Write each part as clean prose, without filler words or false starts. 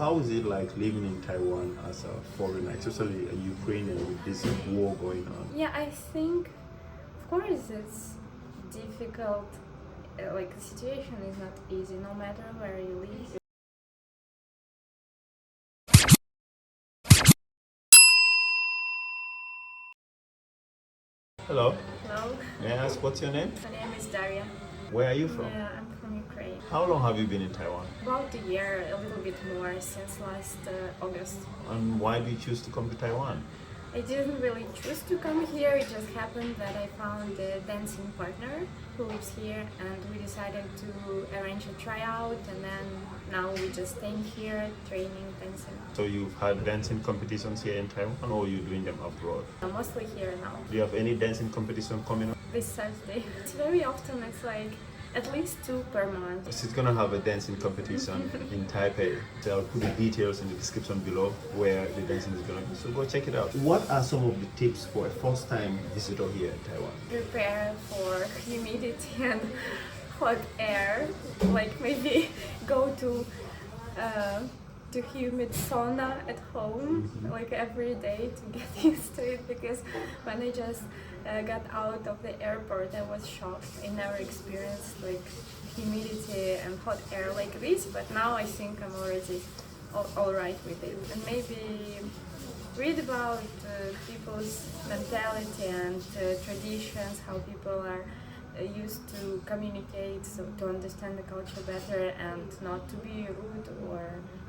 How is it like living in Taiwan as a foreigner, especially a Ukrainian with this war going on? Yeah, I think, of course, it's difficult. Like, the situation is not easy, no matter where you live. Hello, Hello, may I ask what's your name? my name is Daria. Where are you from? I'm from Ukraine. How long have you been in Taiwan? About a year, a little bit more, since last August. And why do you choose to come to Taiwan? I didn't really choose to come here, it just happened that I found a dancing partner who lives here, and we decided to arrange a tryout, and then now we just staying here, training, dancing. So you've had dancing competitions here in Taiwan, or you're doing them abroad? Mostly here now, Do you have any dancing competition coming up? this Saturday. It's very often, it's like at least 2 per month. She's gonna have a dancing competition in Taipei. So I'll put the details in the description below where the dancing is gonna be. So go check it out. What are some of the tips for a first-time visitor here in Taiwan? Prepare for humidity and hot air, like maybe go to humid sauna at home like every day to get used to it, because when I just got out of the airport I was shocked. I never experienced like humidity and hot air like this, but now I think I'm already all right with it. And maybe read about people's mentality and traditions, how people are used to communicate, so to understand the culture better and not to be rude or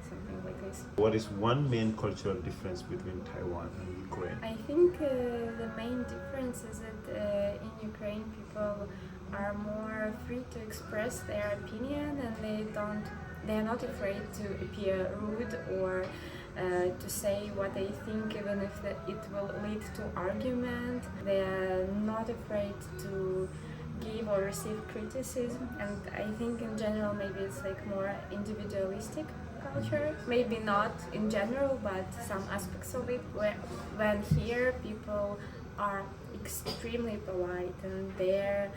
something like this. What is one main cultural difference between Taiwan and Ukraine? I think the main difference is that in Ukraine people are more free to express their opinion, and they are not afraid to appear rude or to say what they think, even if it will lead to argument. They are not afraid to give or receive criticism, and I think in general maybe it's like more individualistic culture. Maybe not in general, but some aspects of it, when here people are extremely polite and they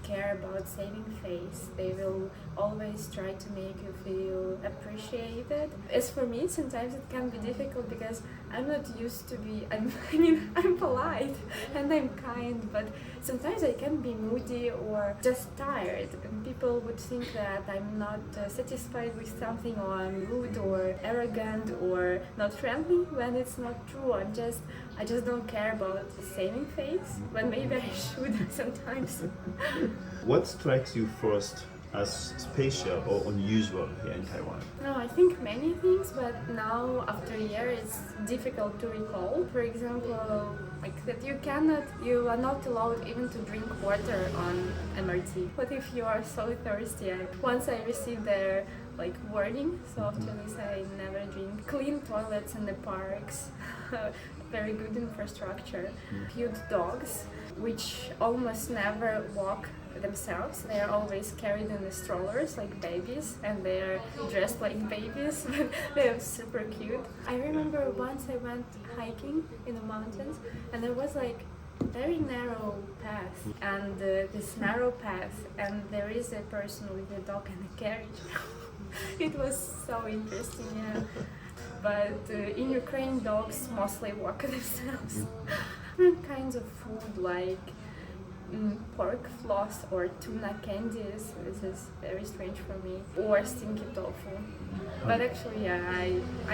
care about saving face. They will always try to make you feel appreciated. As for me, sometimes it can be difficult because I'm not used to be, I'm polite and I'm kind, but sometimes I can be moody or just tired, and people would think that I'm not satisfied with something, or I'm rude or arrogant or not friendly, when it's not true. I just don't care about saving face, but maybe I should sometimes. What strikes you first as special or unusual here in Taiwan? No, I think many things, but now after a year it's difficult to recall. For example, like that you are not allowed even to drink water on MRT. What if you are so thirsty? Once I received their warning, so after this I never drink. Clean toilets in the parks, very good infrastructure. Cute dogs, which almost never walk themselves. They are always carried in the strollers like babies, and they are dressed like babies, but they are super cute. I remember once I went hiking in the mountains, and there was like very narrow path, and this narrow path, and there is a person with a dog in a carriage. It was so interesting, yeah. But in Ukraine, dogs mostly walk themselves. Different kinds of food like pork floss or tuna candies. This is very strange for me. Or stinky tofu. But actually, yeah,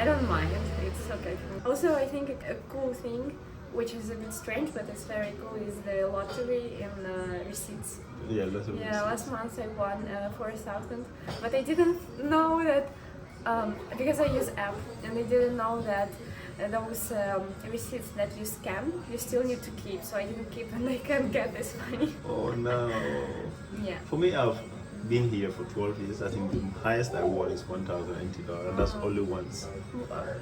I don't mind. It's okay for me. Also, I think a cool thing, which is a bit strange but it's very cool, is the lottery in receipts. Yeah, lottery. Yeah, last month I won 4,000, but I didn't know that because I use app, and I didn't know that those receipts that you scan, you still need to keep. So I didn't keep, and I can't get this money. Oh no. Yeah. For me, I've been here for 12 years. I think the highest I won is $1,080, and that's only once.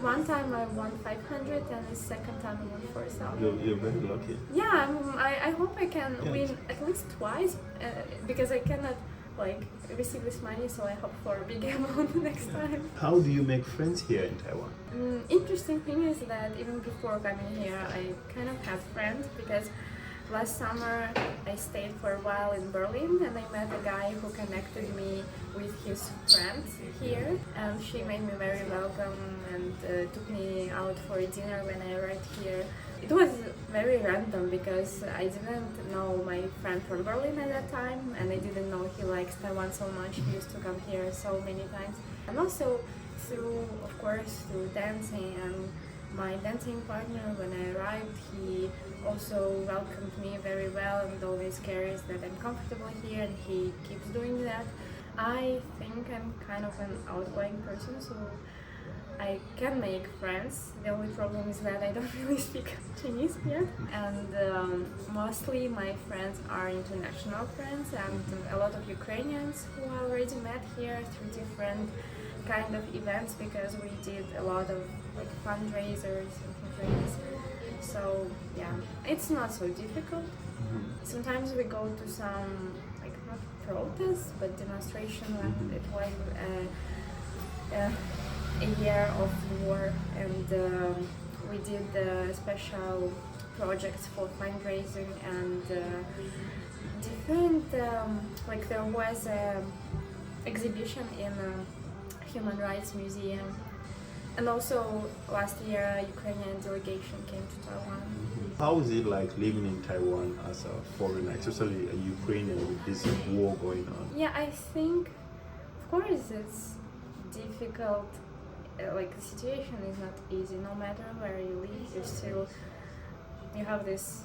One time I won 500, and the second time I won 4,000. You're very lucky. Yeah, I hope I can win at least twice, because I cannot receive this money, so I hope for a big amount next time. How do you make friends here in Taiwan? Interesting thing is that even before coming here, I kind of had friends, because Last summer, I stayed for a while in Berlin, and I met a guy who connected me with his friends here, and she made me very welcome and took me out for dinner when I arrived here. It was very random because I didn't know my friend from Berlin at that time, and I didn't know he likes Taiwan so much. He used to come here so many times. And also through dancing, and my dancing partner, when I arrived, he also welcomed me very well and always cares that I'm comfortable here, and he keeps doing that. I think I'm kind of an outgoing person, so I can make friends. The only problem is that I don't really speak Chinese yet, and mostly my friends are international friends, and a lot of Ukrainians who I already met here through different kind of events, because we did a lot of like fundraisers and things. So yeah, it's not so difficult. Sometimes we go to some like not protests but demonstration when it was a year of war, and we did special projects for fundraising and different like there was a exhibition in a Human Rights Museum, and also last year a Ukrainian delegation came to Taiwan. How is it like living in Taiwan as a foreigner, especially a Ukrainian with this war going on? Yeah, I think of course it's difficult. Like the situation is not easy. No matter where you live, you have this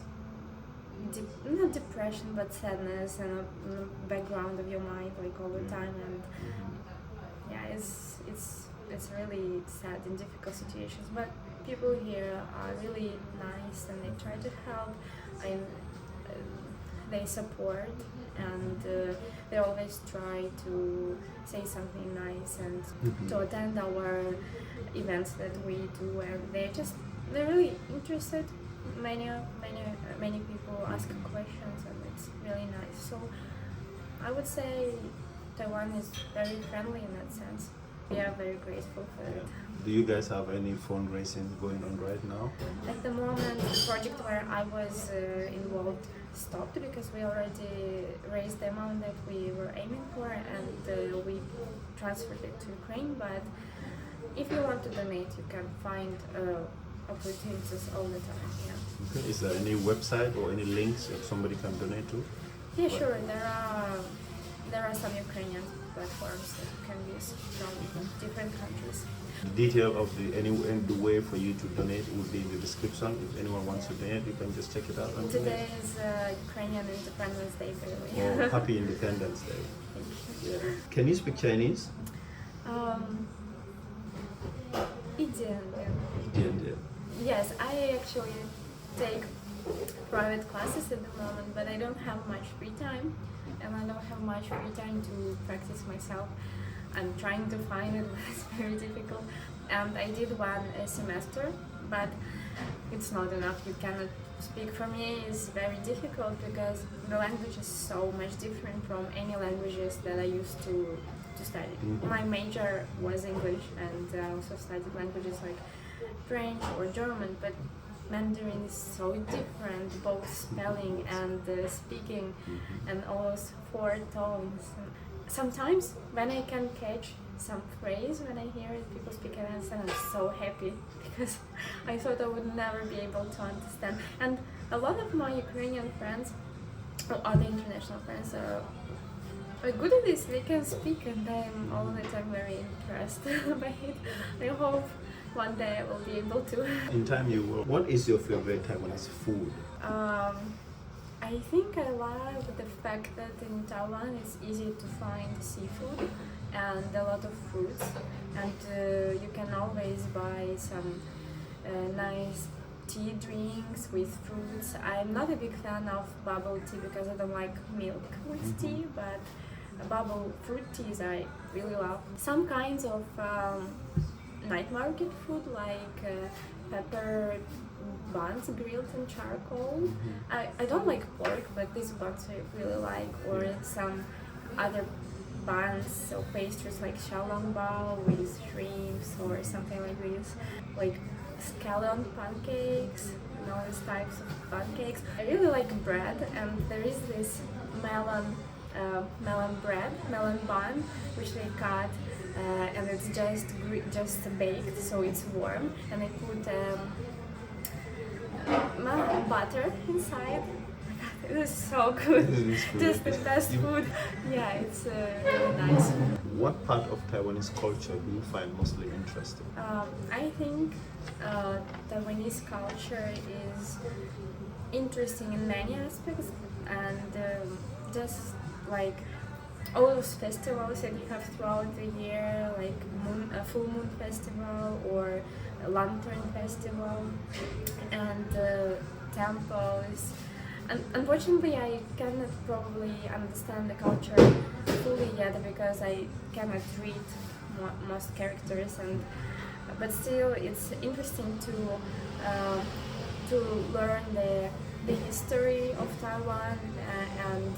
not depression but sadness and a background of your mind like all the time, and yeah, it's really sad in difficult situations. But people here are really nice and they try to help, and they support, and they always try to say something nice and to attend our events that we do, and they're really interested. Many people ask questions, and it's really nice. So I would say Taiwan is very friendly in that sense. We are very grateful for it. Do you guys have any fundraising going on right now? At the moment, the project where I was involved stopped because we already raised the amount that we were aiming for, and we transferred it to Ukraine. But if you want to donate, you can find opportunities all the time. Yeah. Okay. Is there any website or any links that somebody can donate to? Yeah, sure. There are some Ukrainian platforms that you can use from different countries. The detail of the way for you to donate will be in the description. If anyone wants to donate, you can just check it out. Today is Ukrainian Independence Day, by the way. Oh, happy Independence Day. Thank you. Yeah. Can you speak Chinese? Yes, I actually take private classes at the moment, but I don't have much free time, and I don't have much free time to practice myself. I'm trying to find it, but it's very difficult. And I did one semester, but it's not enough. You cannot speak. For me, it's very difficult because the language is so much different from any languages that I used to study. My major was English, and I also studied languages like French or German, but Mandarin is so different, both spelling and speaking, and all those 4 tones. Sometimes when I can catch some phrase, when I hear people speak and understand, I'm so happy because I thought I would never be able to understand. And a lot of my Ukrainian friends, or other international friends, are good at this. They can speak, and I'm all the time very impressed by it. I hope one day I will be able to. In time you will. What is your favorite Taiwanese food? I think I love the fact that in Taiwan it's easy to find seafood and a lot of fruits, and you can always buy some nice tea drinks with fruits. I'm not a big fan of bubble tea because I don't like milk with tea, but bubble fruit teas I really love. Some kinds of night market food like pepper buns grilled in charcoal. I don't like pork, but these buns I really like, or some other buns or pastries like xiaolongbao with shrimps or something like this. Like scallion pancakes, and all these types of pancakes. I really like bread, and there is this melon bread, melon bun, which they cut, and it's just baked, so it's warm, and they put melon butter inside. It is so good. Just the best food. Yeah, it's really nice. What part of Taiwanese culture do you find mostly interesting? I think Taiwanese culture is interesting in many aspects, and just like all those festivals that you have throughout the year, like full moon festival or a lantern festival, and temples. Unfortunately, I cannot probably understand the culture fully yet because I cannot read most characters, but still it's interesting to learn the history of Taiwan and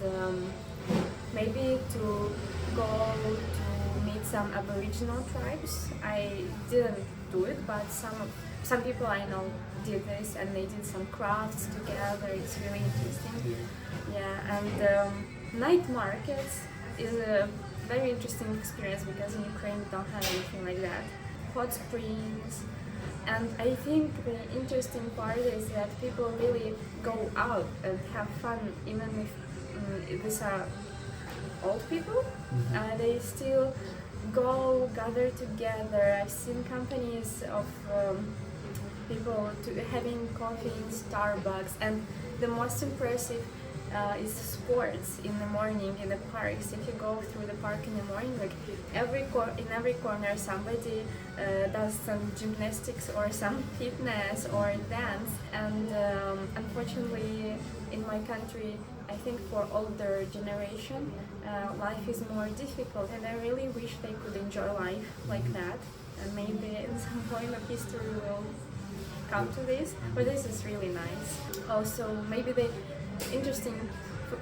maybe to go to meet some Aboriginal tribes. I didn't do it, but some people I know did this, and they did some crafts together. It's really interesting. Yeah, and night markets is a very interesting experience because in Ukraine we don't have anything like that. Hot springs, and I think the interesting part is that people really go out and have fun, even if these are old people. They still go gather together. I've seen companies of people having coffee in Starbucks, and the most impressive is sports in the morning in the parks. If you go through the park in the morning, like in every corner somebody does some gymnastics or some fitness or dance. And unfortunately in my country, I think for older generation, life is more difficult, and I really wish they could enjoy life like that. And maybe in some point of history will come to this, but this is really nice. Also, maybe the interesting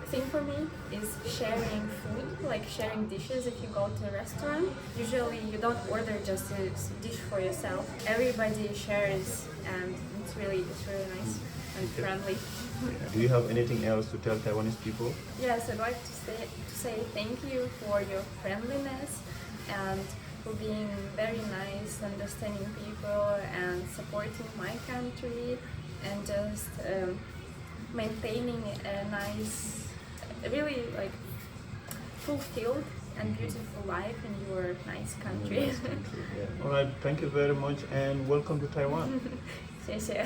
thing for me is sharing food, like sharing dishes. If you go to a restaurant, usually you don't order just a dish for yourself. Everybody shares, and it's really nice and friendly. Do you have anything else to tell Taiwanese people? Yes, I'd like to say thank you for your friendliness and for being very nice, understanding people, and supporting my country, and just maintaining a nice, really like fulfilled and beautiful life in your nice country. Yeah. All right, thank you very much, and welcome to Taiwan. 谢谢。